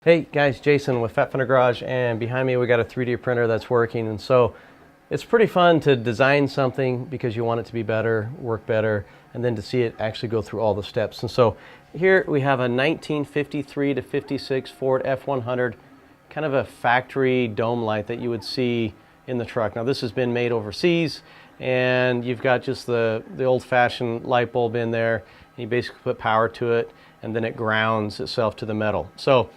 Hey guys, Jason with Fender Garage, and behind me we got a 3D printer that's working. And so it's pretty fun to design something because you want it to be better, work better, and then to see it actually go through all the steps. And so here we have a 1953 to 56 Ford F100, kind of a factory dome light that you would see in the truck. Now this has been made overseas, and you've got just the old-fashioned light bulb in there, and you basically put power to it, and then it grounds itself to the metal. So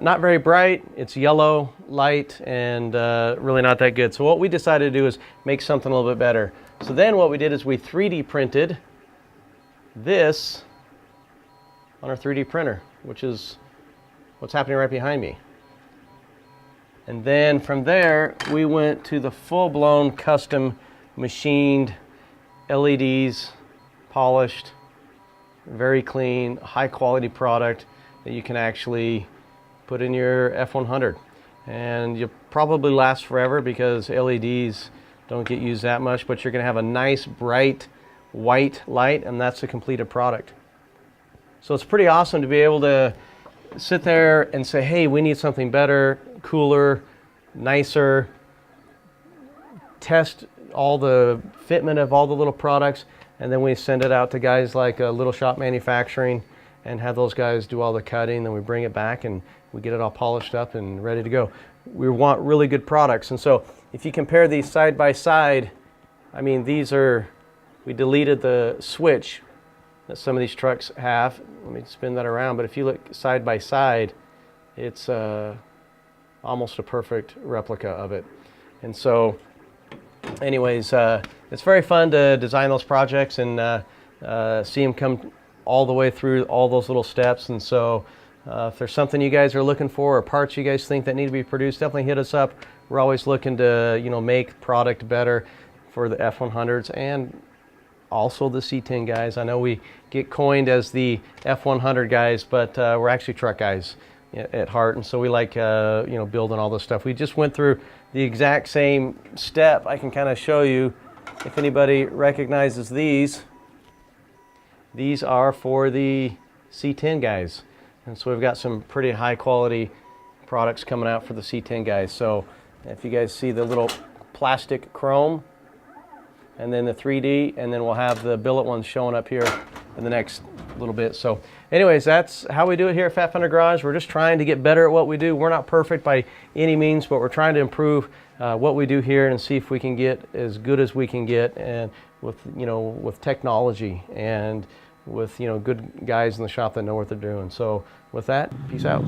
not very bright, it's yellow light, and really not that good. So what we decided to do is make something a little bit better. So then what we did is we 3D printed this on our 3D printer, which is what's happening right behind me. And then from there, we went to the full-blown custom machined LEDs, polished, very clean, high-quality product that you can actually put in your F100. And you'll probably last forever because LEDs don't get used that much, but you're going to have a nice, bright, white light, and that's the completed product. So it's pretty awesome to be able to sit there and say, hey, we need something better, cooler, nicer, test all the fitment of all the little products, and then we send it out to guys like Little Shop Manufacturing and have those guys do all the cutting. Then we bring it back and we get it all polished up and ready to go. We want really good products. And so if you compare these side by side, I mean, these are, we deleted the switch that some of these trucks have. Let me spin that around. But if you look side by side, it's almost a perfect replica of it. And so anyways, it's very fun to design those projects and see them come all the way through all those little steps. And so if there's something you guys are looking for or parts you guys think that need to be produced, definitely hit us up. We're always looking to, you know, make product better for the F100s and also the C10 guys. I know we get coined as the F100 guys, but we're actually truck guys at heart, and so we like you know, building all this stuff. We just went through the exact same step. I can kind of show you if anybody recognizes these. These are for the C10 guys, and so we've got some pretty high quality products coming out for the C10 guys. So if you guys see the little plastic chrome, and then the 3D, and then we'll have the billet ones showing up here in the next little bit. So anyways, that's how we do it here at Fender Garage. We're just trying to get better at what we do. We're not perfect by any means, but we're trying to improve what we do here and see if we can get as good as we can get, and with, you know, with technology and with, you know, good guys in the shop that know what they're doing. So with that, peace out.